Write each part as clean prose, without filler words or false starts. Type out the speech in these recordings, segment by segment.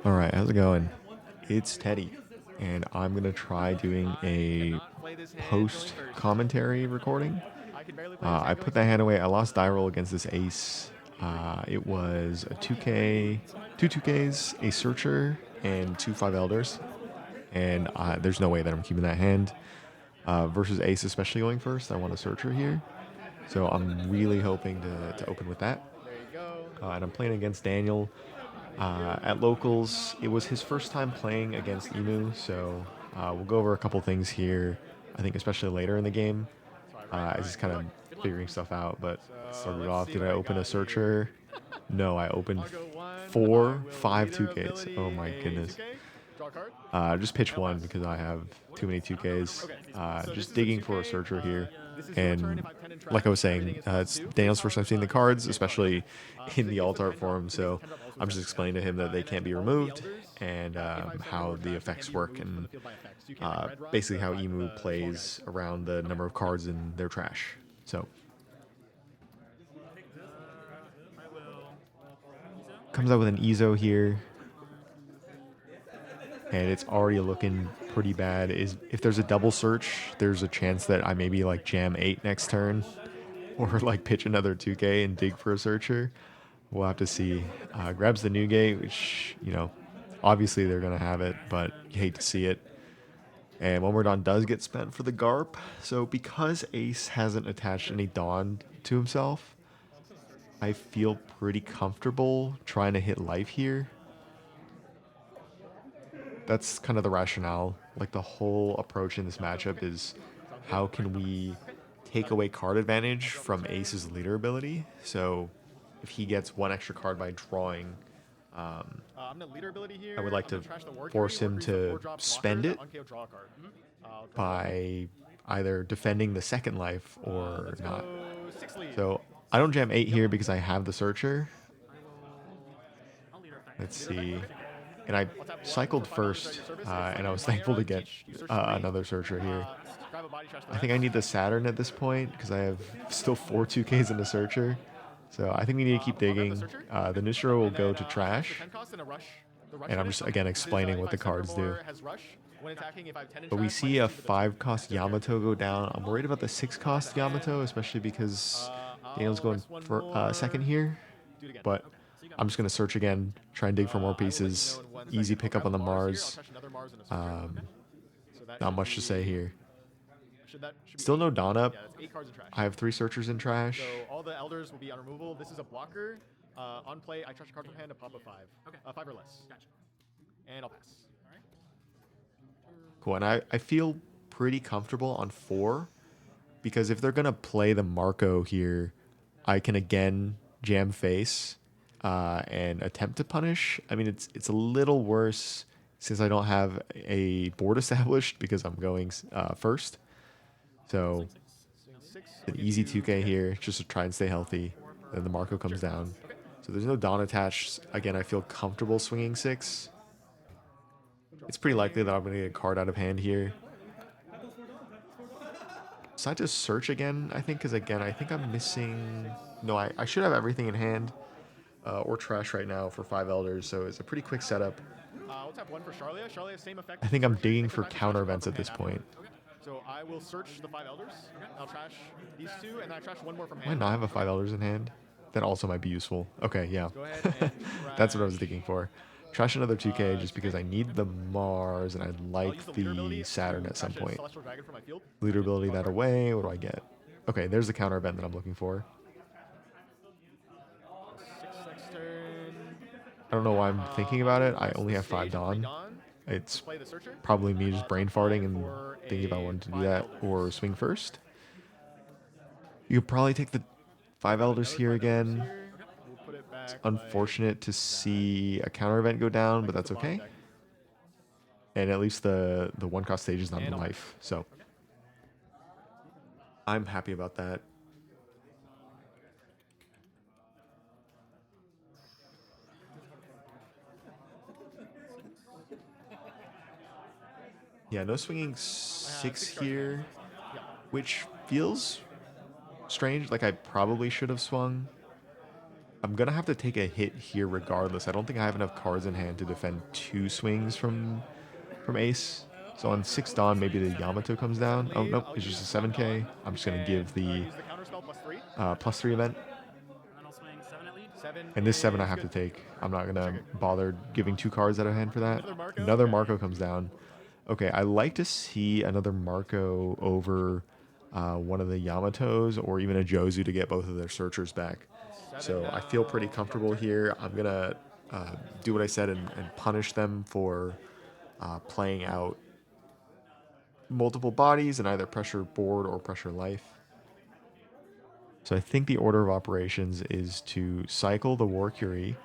All right, how's it going? It's Teddy, and I'm gonna try doing a post commentary recording. I put that hand away. I lost die roll against this ace. It was a 2K, two 2Ks, a searcher, and two 5 elders. And there's no way that I'm keeping that hand. Versus ace, especially going first, I want a searcher here. So I'm really hoping to open with that. And I'm playing against Daniel. At locals, it was his first time playing against Emu, so we'll go over a couple things here. I think especially later in the game, as he's kind of figuring stuff out. But started off, did I open a searcher? No, I opened four, five 2Ks. Oh my goodness. Just pitch one because I have too many 2Ks. Just digging for a searcher here. And like I was saying, it's Daniel's first time seeing the cards, especially in the alt art form. So I'm just explaining to him that they can't be removed and how the effects work and basically how Emu plays around the number of cards in their trash. So comes out with an Ezo here, and it's already looking pretty bad. Is if there's a double search, there's a chance that I maybe like jam 8 next turn, or like pitch another 2K and dig for a searcher. We'll have to see. Grabs the new gate, which obviously they're gonna have it, but you hate to see it. And one more Dawn does get spent for the Garp. So because Ace hasn't attached any Dawn to himself, I feel pretty comfortable trying to hit life here. That's kind of the rationale. Like the whole approach in this matchup is how can we take away card advantage from Ace's leader ability? So if he gets one extra card by drawing, I would like to force him to spend it by either defending the second life or not. So I don't jam 8 here because I have the searcher. Let's see. And I cycled first, and I was thankful to get another searcher here. I think I need the Saturn at this point because I have still four 2Ks in the searcher. So I think we need to keep digging. The Nusra will go to trash. And I'm just, again, explaining what the cards do. But we see a 5 cost Yamato go down. I'm worried about the 6 cost Yamato, especially because Daniel's going for second here. But I'm just going to search again, try and dig for more pieces. Easy pickup on the Mars. Not much to say here. Still no Dawn up. I have 3 searchers in trash. So all the elders will be on removal. This is a blocker. On play, I trash a card from hand to pop a 5. Okay. 5 or less. Gotcha. And I'll pass. All right. Cool. And I feel pretty comfortable on 4 because if they're going to play the Marco here, I can again jam face and attempt to punish. I mean, it's a little worse since I don't have a board established because I'm going first. So an easy 2K here just to try and stay healthy. Then the Marco comes down. So there's no Dawn attached. Again, I feel comfortable swinging 6. It's pretty likely that I'm going to get a card out of hand here. So I just search again, I think, because again, I think I'm missing... No, I should have everything in hand or trash right now for 5 elders, so it's a pretty quick setup. We'll tap 1 for Charlia. Charlia, same effect. I think I'm digging for counter events at this point. Okay. So I will search the 5 elders. I'll trash these 2, and then I trash 1 more from hand. Might not have a 5 elders in hand. That also might be useful. Okay, yeah. That's what I was digging for. Trash another 2K just because I need the Mars and I'd like the Saturn at some point. Leader ability that away. What do I get? Okay, there's the counter event that I'm looking for. I don't know why I'm thinking about it. I only have 5 Dawn. It's probably me just brain farting and thinking about wanting to do that or swing first. You could probably take the 5 elders here again. It's unfortunate to see a counter event go down, but that's okay. And at least the 1 cost stage is not in life, so I'm happy about that. Yeah, no swinging 6 here, which feels strange. Like I probably should have swung. I'm gonna have to take a hit here regardless. I don't think I have enough cards in hand to defend 2 swings from Ace. So on 6 Dawn, maybe the Yamato comes down. Oh, nope, it's just a 7k. I'm just going to give the use the counter spell +3. +3 event. And then I'll swing 7 at lead. 7 And this 7 I is have to good. take. I'm not going to bother giving 2 cards out of hand for that. Another Marco? Another Okay. Marco comes down. Okay, I like to see another Marco over one of the Yamatos or even a Jozu to get both of their searchers back. So I feel pretty comfortable here. I'm going to do what I said and punish them for playing out multiple bodies and either pressure board or pressure life. So I think the order of operations is to cycle the War Curie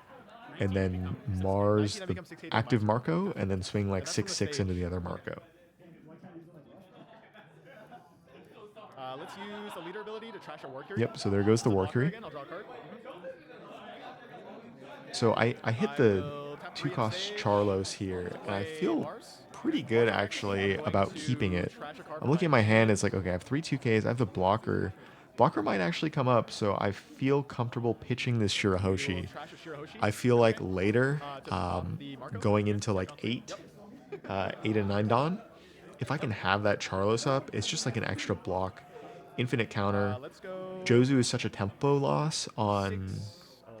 and then Mars the active Marco and then swing like 6/6 into the other Marco. Let's use the leader ability to trash a War Curie. Yep, so there goes the War Curie. Again, I'll draw a card. So I hit the 2-cost Charlos here, and I feel pretty good actually about keeping it. I'm looking at my hand, it's like, okay, I have 3 2Ks, I have the blocker. Blocker might actually come up, so I feel comfortable pitching this Shirahoshi. I feel like later, going into like 8 and 9 Dawn, if I can have that Charlos up, it's just like an extra block. Infinite counter. Jozu is such a tempo loss on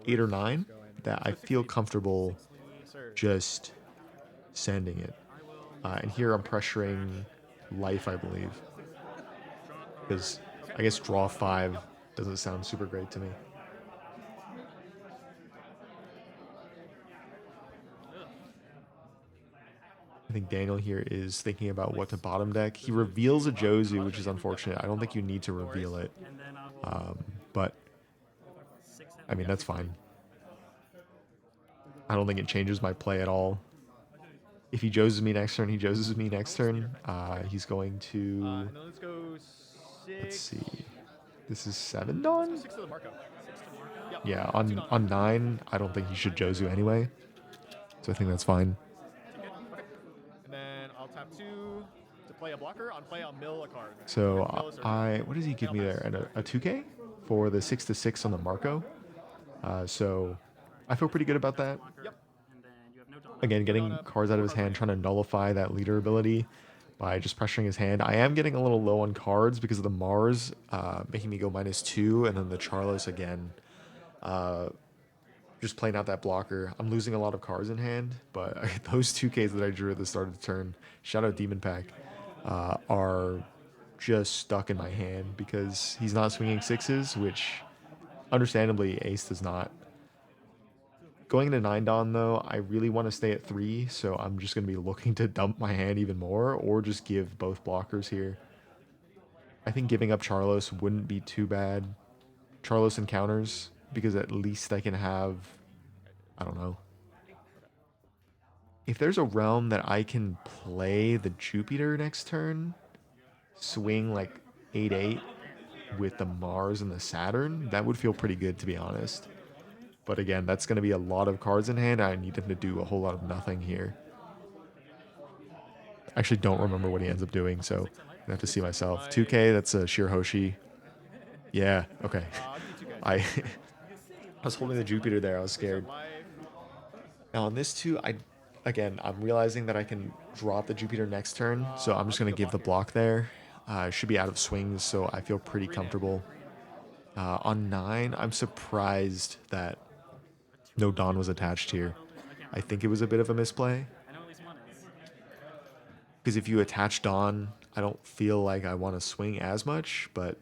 8 or 9 that I feel comfortable just sending it. And here I'm pressuring life, I believe. Because I guess draw 5 doesn't sound super great to me. I think Daniel here is thinking about what to bottom deck. He reveals a Jozu, which is unfortunate. I don't think you need to reveal it. But, I mean, that's fine. I don't think it changes my play at all. If he Joses me next turn, he Joses me next turn. He's going to... Let's go 6. Let's see. This is 7 Dawn? 6 to the Marco. Yeah, on 9, I don't think he should Jozu anyway. So I think that's fine. And then I'll tap 2 to play a blocker. On play, I'll mill a card. So what does he give me there? And a 2K for the 6/6 on the Marco. So I feel pretty good about that. Yep. Again, getting cards out of his hand, trying to nullify that leader ability by just pressuring his hand. I am getting a little low on cards because of the Mars making me go -2, and then the Charlos again. Just playing out that blocker. I'm losing a lot of cards in hand, but those 2Ks that I drew at the start of the turn, shout out Demon Pack, are just stuck in my hand because he's not swinging 6s, which understandably Ace does not. Going into 9 Dawn, though, I really want to stay at 3, so I'm just going to be looking to dump my hand even more or just give both blockers here. I think giving up Charlos wouldn't be too bad. Charlos encounters, because at least I can have, I don't know. If there's a realm that I can play the Jupiter next turn, swing like 8/8 with the Mars and the Saturn, that would feel pretty good, to be honest. But again, that's going to be a lot of cards in hand. I need him to do a whole lot of nothing here. I actually don't remember what he ends up doing, so I have to see myself. 2K, that's a Shirahoshi. Yeah, okay. I was holding the Jupiter there. I was scared. Now on this 2, I'm realizing that I can drop the Jupiter next turn, so I'm just going to give the block there. I should be out of swings, so I feel pretty comfortable. On 9, I'm surprised that no Dawn was attached here. I think it was a bit of a misplay. Because if you attach Dawn, I don't feel like I want to swing as much, but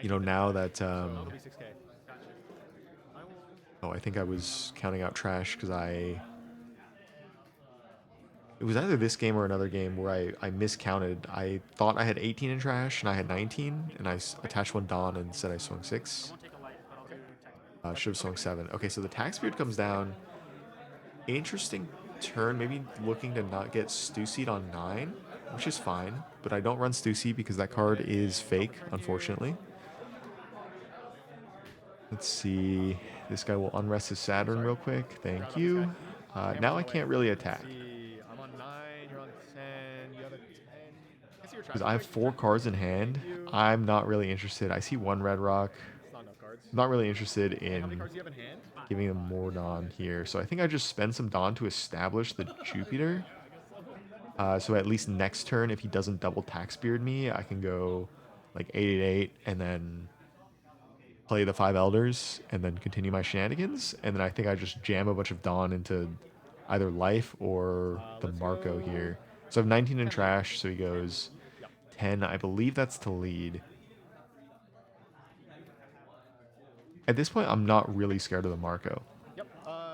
you know, now that oh, I think I was counting out trash because it was either this game or another game where I miscounted. I thought I had 18 in trash and I had 19, and I attached 1 Dawn and said I swung 6. Should have swung 7. Okay, so the Tax Beard comes down. Interesting turn, maybe looking to not get Stussied on 9, which is fine, but I don't run Stussy because that card is fake, unfortunately. Let's see. This guy will unrest his Saturn real quick. Thank you. Now I can't really attack. I'm on 9, you're on 10, you have a 10. Because I have 4 cards in hand. I'm not really interested. I see 1 red rock. not really interested How many in cards do you have in hand? giving him more Dawn here. So I think I just spend some Dawn to establish the Jupiter. So at least next turn, if he doesn't double tax beard me, I can go like 888 and then play the 5 Elders and then continue my shenanigans. And then I think I just jam a bunch of Dawn into either life or the Let's Marco go here. So I have 19 in 10 lead. trash, so he goes Yep. 10. I believe that's to lead. At this point, I'm not really scared of the Marco. Yep.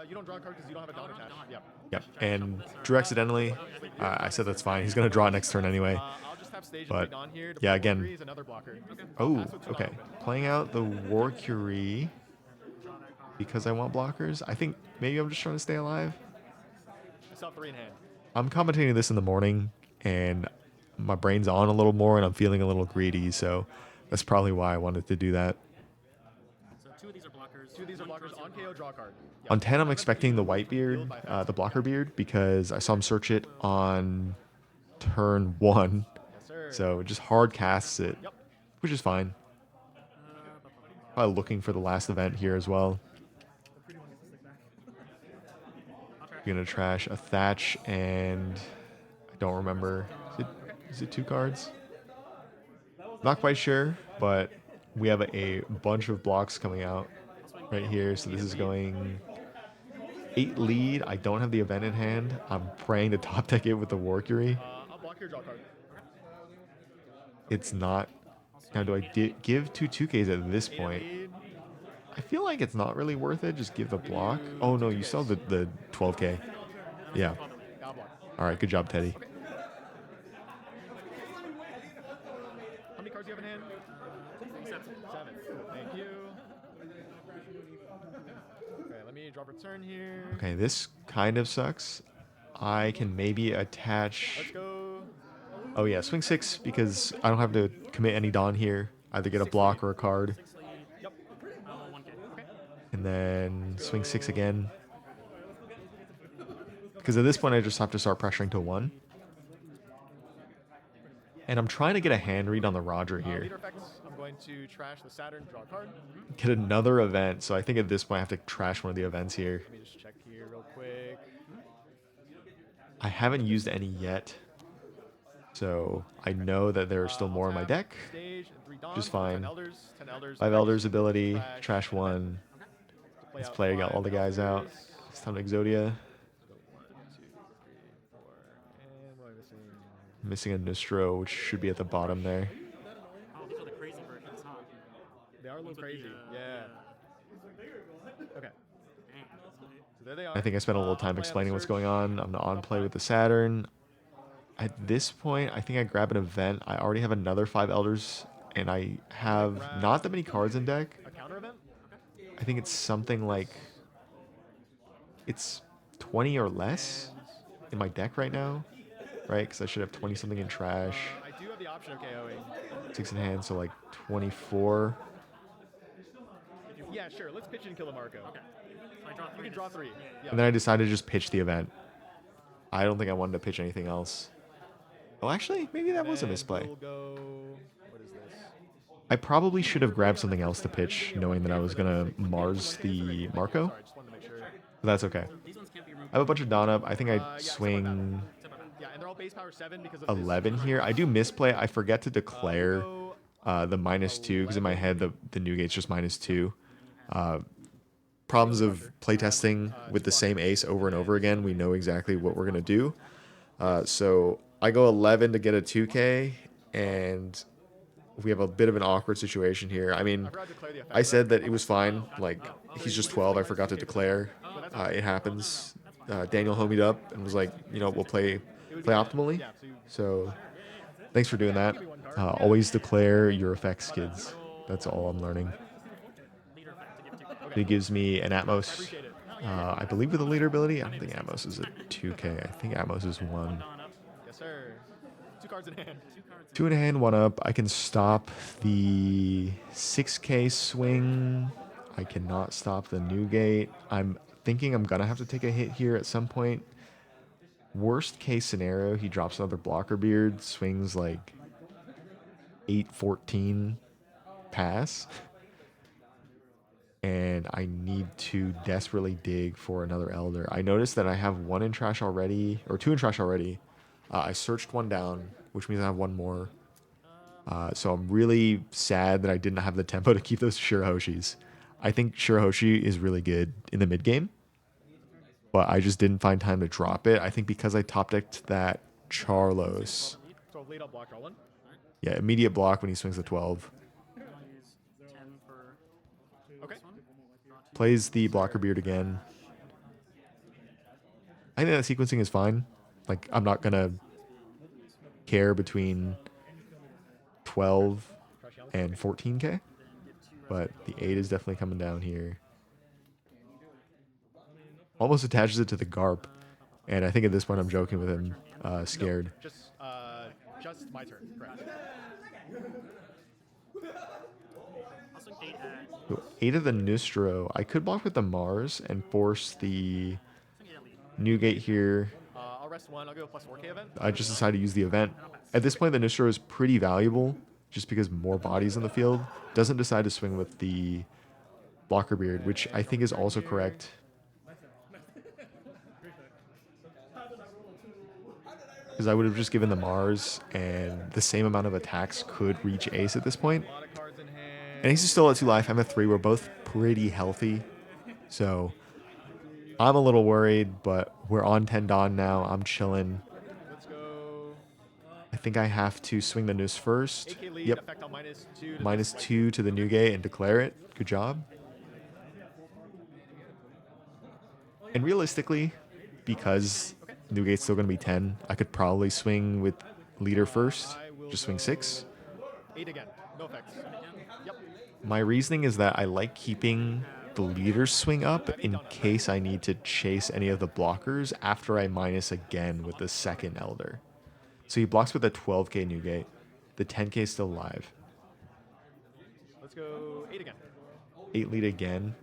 You don't draw a card because you don't have a Dawn attached. Yep. Yep, and drew accidentally. I said that's fine. He's going to draw it next turn anyway. I'll just have stage But, and 3 Dawn here. To yeah, play again- Valkyrie is another blocker. Oh, Pass with 2 Dawn okay. open. Playing out the War Curie because I want blockers. I think maybe I'm just trying to stay alive. I still have 3 in hand. I'm commentating this in the morning, and my brain's on a little more, and I'm feeling a little greedy, so that's probably why I wanted to do that. So 2 of these are blockers. 2 of these are blockers. On KO, draw a card. Yep. On 10, I'm expecting the white beard, the blocker beard, because I saw him search it on turn 1, Yes, sir. so it just hard casts it, Yep. which is fine. Probably looking for the last event here as well. Gonna trash a Thatch and I don't remember. Is it 2 cards? Not quite sure, but we have a bunch of blocks coming out right here. So this is going 8 lead. I don't have the event in hand. I'm praying to top deck it with the Warcury. I'll block your draw card. It's not. Now, do I give 2 2Ks at this point? Lead. I feel like it's not really worth it. Just give the block. Oh no, you still have the 12K. Yeah. Got block. All right. Good job, Teddy. How many cards do you have in hand? 7. Thank you. Okay, let me drop return here. Okay, this kind of sucks. I can maybe Let's attach. go. Oh yeah, swing 6 because I don't have to commit any Dawn here. Either get a block or a card, 6 lead. Yep. 1K. Okay. and then swing 6 again. Because at this point, I just have to start pressuring to 1. And I'm trying to get a hand read on the Roger here. Leader effects. I'm going to trash the Saturn, draw a card. Get another event. So I think at this point, I have to trash one of the events here. Let me just check here real quick. I haven't used any yet. So I know that there are still more in my deck. Stage, 3 Dawn, Just 10 fine. Elders, 10 Elders. 5 Elders ability, Trash. trash 1. Let's out play, got 5 all the guys out. Elders. It's time to Exodia. Go 1, 2, 3, 4. And what am I missing? Missing a Nostro, which should be at the bottom there. Oh, these are the crazy versions, huh? They are a little Ones with crazy. the, Yeah. Okay. Dang. So there they are. I think I spent a little I'll time play on explaining what's search. going on. I'm on play with the Saturn. At this point, I think I grab an event. I already have another 5 Elders, and I have not that many cards in deck. A counter event? I think it's something like... It's 20 or less in my deck right now, right? Because I should have 20-something in trash. I do have the option of KOing. 6 in hand, so like 24. Yeah, sure. Let's pitch in kill a Marco. Okay. So I draw 3. You can draw 3. Yeah. And then I decided to just pitch the event. I don't think I wanted to pitch anything else. Oh, actually, maybe that was a And misplay. We'll go. What is this? I probably should have grabbed something else to pitch, knowing that I was going to Mars the Marco. Sorry, just wanted to make sure. But that's okay. These ones can't be removed. I have a bunch of Dawn up. I think I Yeah, swing Yeah, and they're all base power 7 because of 11 here. I do misplay. I forget to declare the -2 because in my head the new gate's just -2. Problems of playtesting with the same ace over and over again. We know exactly what we're going to do. So I go 11 to get a 2K, and we have a bit of an awkward situation here. I mean, I said that it was fine. Like, he's just 12. I forgot to declare. It happens. Daniel homied up and was like, you know, we'll play optimally. So thanks for doing that. Always declare your effects, kids. That's all I'm learning. Leader effect to give 2K. It gives me an Atmos, I believe with a leader ability. I don't think Atmos is a 2K. I think Atmos is 1. Dawn up. Yes, sir. 2 cards in hand. 2 cards. 2 in hand, 1 up. I can stop the 6K swing. I cannot stop the new gate. I'm thinking I'm gonna have to take a hit here at some point. Worst case scenario, he drops another blocker beard, swings like 8-14 pass. and I need to desperately dig for another elder. I noticed that I have one in trash already, or two in trash already. I searched one down, which means I have one more. So I'm really sad that I didn't have the tempo to keep those Shirahoshis. I think Shirahoshi is really good in the mid game, but I just didn't find time to drop it. I think because I top decked that Charlos. 12 lead, I'll block, draw one. Yeah, immediate block when he swings the 12. I'll use 10 for Okay. this one. Draw 2. Plays the blocker beard again. I think that sequencing is fine. Like, I'm not going to care between 12 and 14k, but the 8 is definitely coming down here. Almost attaches it to the Garp, and I think at this point I'm joking with him, scared. Just my turn, correct. I'll swing 8 at. So 8 of the Nustro. I could block with the Mars and force the Swing 8 at lead. Newgate here. I'll rest one. I'll go plus 4k event. I just decided to use the event. At this point, the Nustro is pretty valuable just because more bodies in the field. Doesn't decide to swing with the blocker beard, which I think is also correct. Because I would have just given the Mars, and the same amount of attacks could reach Ace at this point. A lot of cards in hand. And Ace is still at 2 life. I'm at 3. We're both pretty healthy. So I'm a little worried, but we're on 10 Dawn now. I'm chilling. Let's go. I think I have to swing the Noose first. 8k lead, Yep. effect on -2. To Minus this 2 to the Newgate and declare it. Good job. And realistically, because Newgate's still going to be 10, I could probably swing with leader first. I will Just swing go 6. 8 again. No effects. Yep. My reasoning is that I like keeping the leader's swing up in case I need to chase any of the blockers after I minus again with the second Elder. So he blocks with a 12k Newgate. The 10k is still live. Let's go 8 again. 8 lead again.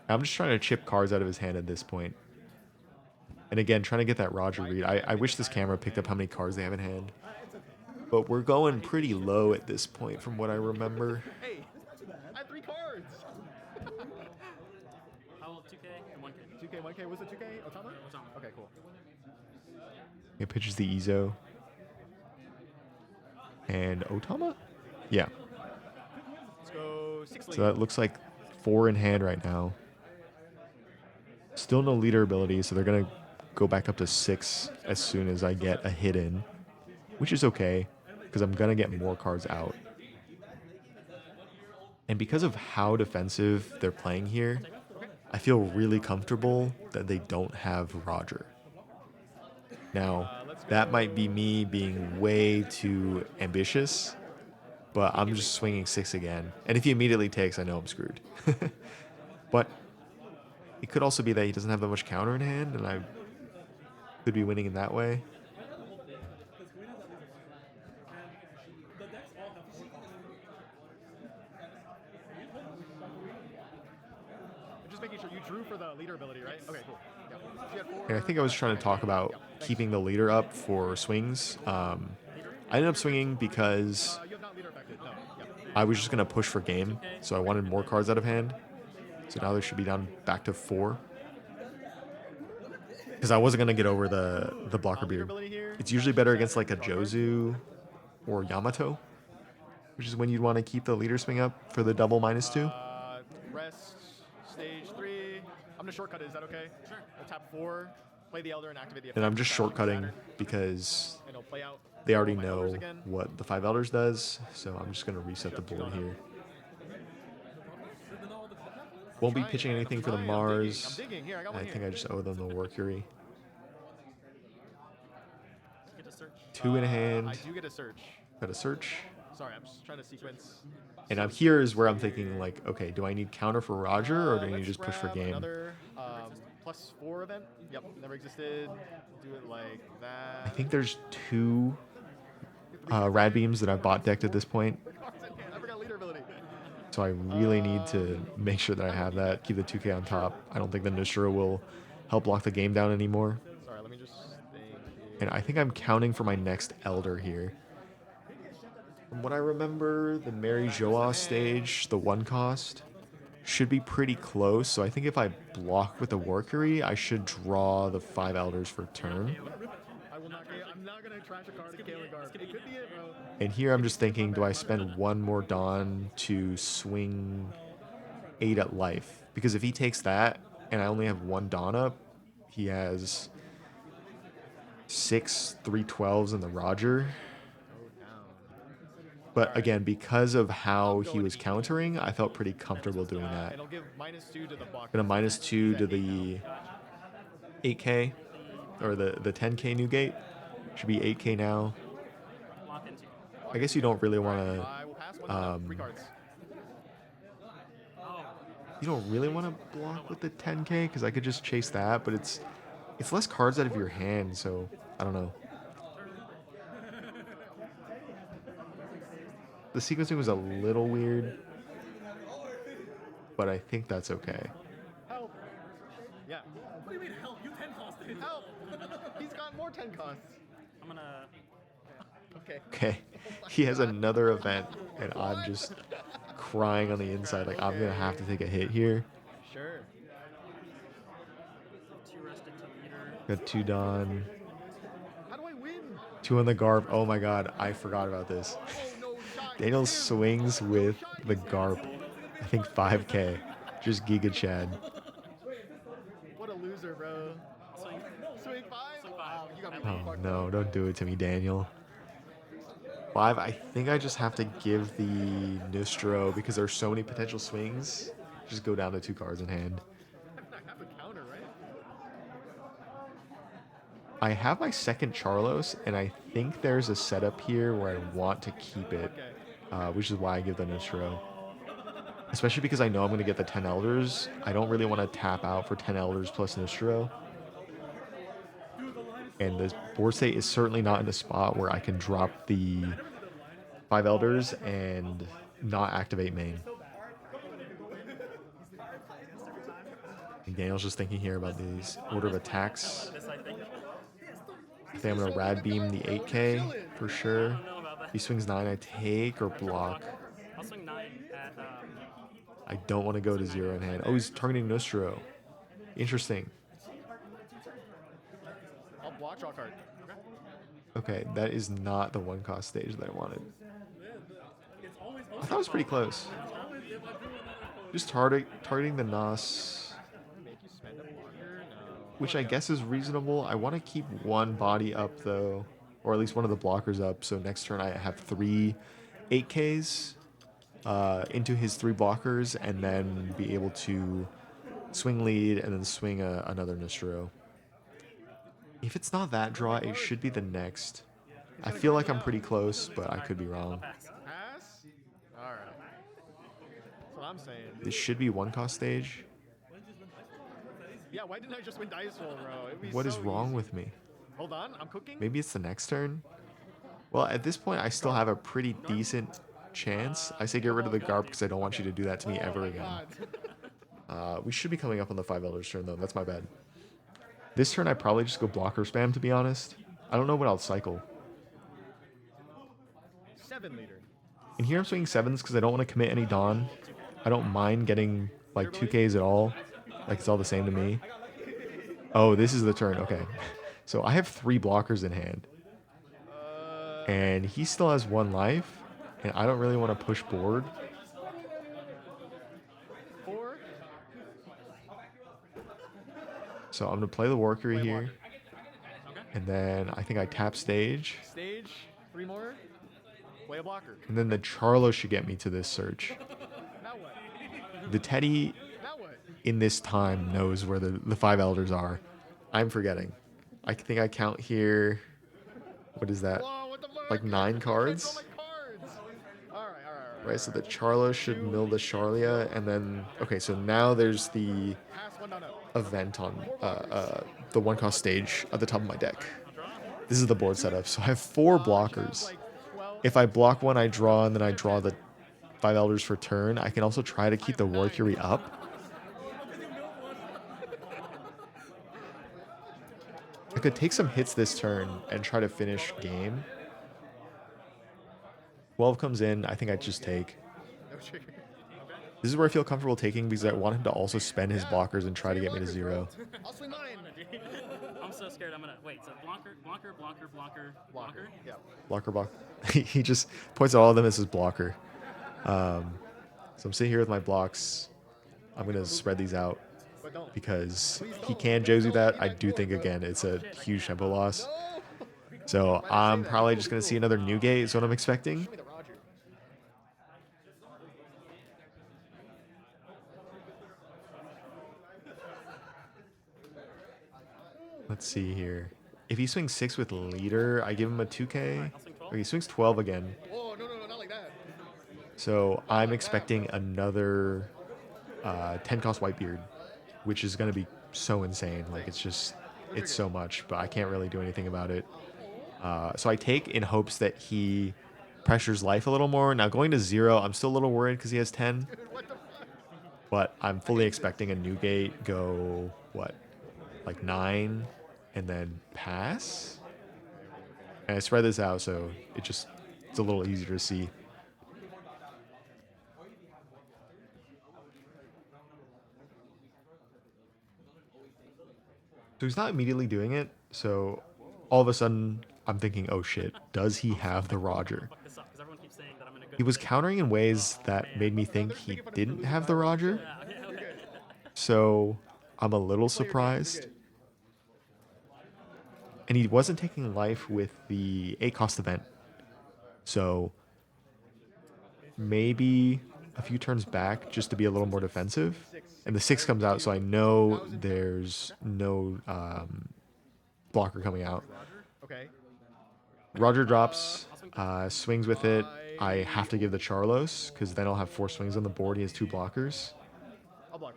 I'm just trying to chip cards out of his hand at this point. And again, trying to get that Roger read. I wish this camera picked up how many cards they have in hand. But we're going pretty low at this point from what I remember. Hey, I have 3 cards. How will 2k and 1k? 2k, 1k. Was it 2k? Otama? Otama. Okay, cool. He pitches the Ezo. And Otama? Yeah. Let's go 6 lead. So that looks like 4 in hand right now. Still no leader ability, so they're going to go back up to 6 as soon as I get a hit in. Which is okay, because I'm going to get more cards out. And because of how defensive they're playing here, I feel really comfortable that they don't have Roger. Now, that might be me being way too ambitious, but I'm just swinging 6 again. And if he immediately takes, I know I'm screwed. But it could also be that he doesn't have that much counter in hand, and I could be winning in that way. I'm just making sure you drew for the leader ability, right? Okay, cool. Yeah. So you had 4. And I think I was trying to talk about keeping the leader up for swings. I ended up swinging because You have not leader affected. No. Yep. I was just going to push for game, so I wanted more cards out of hand. So now they should be down back to 4. Because I wasn't going to get over the blocker Leader beard. ability here. It's usually better against like a Jozu or Yamato, which is when you'd want to keep the leader swing up for the double -2. Rest. Stage 3. I'm gonna shortcut it. Is that okay? Sure. I'll tap 4. Play the Elder and activate the effect. And I'm just Saturn, shortcutting Saturn, because and it'll play out. they already all my Elders know again. what the 5 Elders does, so I'm just going to reset the board here. Won't be Trying, pitching man. anything I'm for the trying. Mars. I'm digging. Here, I got I one think here. I just owe them the Mercury. Get to search. 2 in I hand. do get a search. Got a search. Sorry, I'm just trying to sequence. And I'm here is where I'm thinking like, okay, do I need counter for Roger or do I need to Let's just push for grab game? Another +4 event. Yep, never existed. Do it like that. I think there's 2 rad beams that I bot decked at this point. I forgot leader ability. So I really need to make sure that I have that. Keep the 2k on top. I don't think the Nusra will help lock the game down anymore. Sorry, let me just think here. And I think I'm counting for my next Elder here. From what I remember, the Mary Joa stage, the 1 cost, should be pretty close. So I think if I block with the Workery, I should draw the 5 Elders for turn. I will not. I'm not gonna trash a card at Kaling Garb. It could be it, bro. And here I'm just thinking, do I spend one more Dawn to swing 8 at life? Because if he takes that and I only have one Dawn up, he has 6 3/12s in the Roger. But again, because of how he was countering, I felt pretty comfortable doing that. It'll give -2 to the block. Gonna -2 to the 8K or the 10K new gate. Should be 8K now. Lock into. I guess you don't really want I will pass one. 3 cards. Oh, you don't really want to block with the 10K because I could just chase that, but it's less cards out of your hand, so I don't know. The sequencing was a little weird, but I think that's okay. Help. Yeah. what do you mean help? You 10 cost it. Help. He's got more 10 costs. I'm gonna. Okay. Okay, he has another event, and I'm just crying on the inside. Like, I'm gonna have to take a hit here. Sure. 2 rustic to leader. Got 2 Dawn, How do I win? 2 on the Garp. Oh my god, I forgot about this. Oh no shot. Daniel swings with the Garp. I think 5K. Just Giga Chad. What a loser, bro. Swing. Swing 5? Swing 5. Wow, you got me Oh fucked no, up. don't do it to me, Daniel. 5, I think I just have to give the Nustro because there's so many potential swings. Just go down to 2 cards in hand. I have a counter, right? I have my second Charlos, and I think there's a setup here where I want to keep it, which is why I give the Nustro. Especially because I know I'm going to get the 10 Elders. I don't really want to tap out for 10 Elders plus Nustro. And the board state is certainly not in a spot where I can drop the 5 Elders and not activate main. And Daniel's just thinking here about these order of attacks. This, I think. I think I'm going to Rad Beam the 8K for sure. I don't know about that. He swings 9, I take or block. I'll swing 9 at. I don't want to go to 0 in hand. Oh, he's targeting Nostro. Interesting. I'll block draw card. Okay, that is not the 1 cost stage that I wanted. I thought it was pretty close. Just targeting the Nos, Make you spend a blocker? No. which I guess is reasonable. I want to keep 1 body up though, or at least one of the blockers up. So next turn I have 3 8Ks into his 3 blockers, and then be able to swing lead and then swing another Nostro. If it's not that draw, it should be the next. I feel like I'm pretty close, but I could be wrong. Pass? Alright. That's what I'm saying. This should be 1 cost stage. Yeah, why didn't I just win Dice Roll, bro? It'd be What is so wrong easy. with me? Hold on, I'm cooking. Maybe it's the next turn? Well, at this point, I still have a pretty decent chance. I say get rid of the Garp because I don't want you to do that to me ever again. God. We should be coming up on the 5 Elders turn, though. That's my bad. This turn, I probably just go blocker spam, to be honest. I don't know what I'll cycle. 7 leader. And here I'm swinging 7s because I don't want to commit any Dawn. I don't mind getting, like, 2Ks at all. Like, it's all the same to me. Oh, this is the turn. Okay. So I have 3 blockers in hand. And he still has 1 life. And I don't really want to push board. 4. So I'm going to play the Workery here. And then I think I tap stage. Stage. 3 more. Play a blocker. And then the Charlo should get me to this search. Now what? The Teddy Now what? in this time knows where the 5 Elders are. I'm forgetting. I think I count here. What is that? Whoa, what the fuck? Like 9 cards? All my cards. Alright. Right, so the Charlo should mill the Charlia, and then okay, so now there's the Pass 1 down up. event on the 1 cost stage at the top of my deck. This is the board setup, so I have 4 blockers. Like 12. If I block 1, I draw, and then I draw the 5 Elders for turn. I can also try to keep the Workery up. I could take some hits this turn and try to finish game. 12 comes in, I think I just take. No trigger. This is where I feel comfortable taking because I want him to also spend his blockers and try to get me to 0. I'll swing 9. I'm so scared. I'm gonna wait. So blocker. Yeah. Blocker block. He just points at all of them as his blocker. So I'm sitting here with my blocks. I'm going to spread these out But don't. because he can Josie that. I do think, again, it's a huge tempo loss. So I'm probably just going to see another Newgate is what I'm expecting. Show me the Roger. Let's see here. If he swings 6 with leader, I give him a 2K. Or he swings 12 again. Whoa, no, not like that. So I'm expecting another 10 cost Whitebeard, which is going to be so insane. Like, it's so much, but I can't really do anything about it. So I take in hopes that he pressures life a little more. Now, going to 0, I'm still a little worried because he has 10. But I'm fully expecting a Newgate go, what, like 9 and then pass? And I spread this out, so it's a little easier to see. So he's not immediately doing it, so all of a sudden I'm thinking, oh shit, does he have the Roger? Fuck this up because everyone keeps saying that I'm gonna go. He was countering in ways that made me think he didn't have the Roger, so I'm a little surprised. And he wasn't taking life with the 8 cost event, so maybe a few turns back just to be a little more defensive. And the 6 comes out, so I know there's no blocker coming out. Okay. Roger drops, swings with it. I have to give the Charlos, because then I'll have 4 swings on the board. He has 2 blockers. I'll block.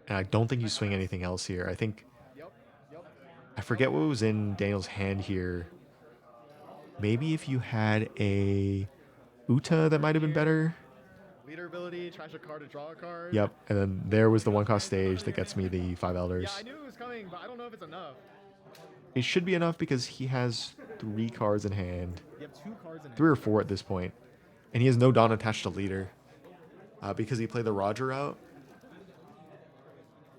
And I don't think you swing anything else here. I think... I forget what was in Daniel's hand here. Maybe if you had a Uta, that might have been better. Leader ability, trash a card to draw a card. Yep, and then there was the 1 cost stage that gets me the 5 elders. Yeah, I knew it was coming, but I don't know if it's enough. It should be enough because he has 3 cards in hand. You have 2 cards in 3 or 4 at this point. And he has no Dawn attached to leader. Because he played the Roger out.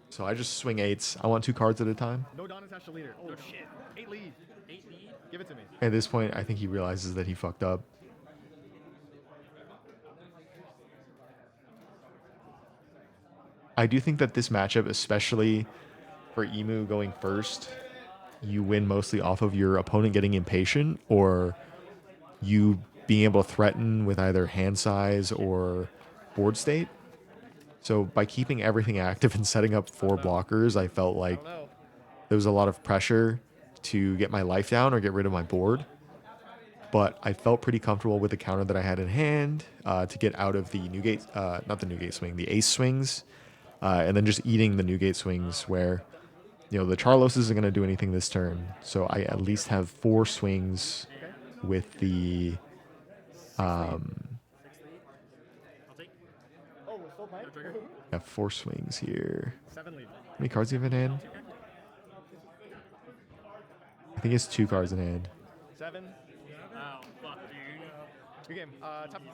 So I just swing 8s. I want 2 cards at a time. No Dawn attached to leader. Oh, shit. 8 lead. 8 lead. Give it to me. At this point, I think he realizes that he fucked up. I do think that this matchup, especially for Emu going first, you win mostly off of your opponent getting impatient or you being able to threaten with either hand size or board state. So by keeping everything active and setting up 4 blockers, I felt like there was a lot of pressure to get my life down or get rid of my board. But I felt pretty comfortable with the counter that I had in hand to get out of the Newgate, not the Newgate swing, the ace swings, and then just eating the Newgate swings where, you know, the Charlos isn't going to do anything this turn. So I at least have 4 swings with the... I'll take. Oh, we're still playing? I have 4 swings here. 7 lead. How many cards do you have in hand? I think it's 2 cards in hand. 7. Oh fuck, dude. Good game.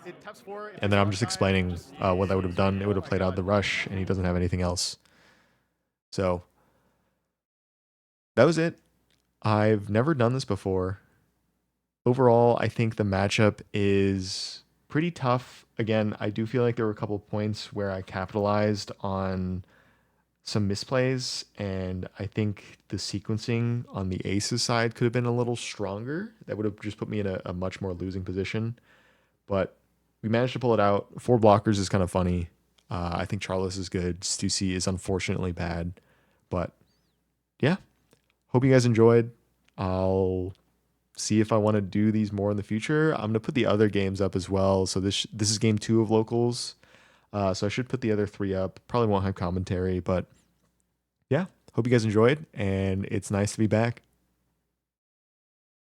It taps 4. And then I'm just explaining what I would have done. It would have played out the rush, and he doesn't have anything else. So that was it. I've never done this before. Overall, I think the matchup is pretty tough. Again, I do feel like there were a couple of points where I capitalized on some misplays, and I think the sequencing on the aces side could have been a little stronger. That would have just put me in a much more losing position. But we managed to pull it out. 4 blockers is kind of funny. I think Charles is good. Stussy is unfortunately bad. But yeah, hope you guys enjoyed. I'll see if I want to do these more in the future. I'm going to put the other games up as well. So this is game 2 of locals. So I should put the other 3 up. Probably won't have commentary, but yeah, hope you guys enjoyed, and it's nice to be back.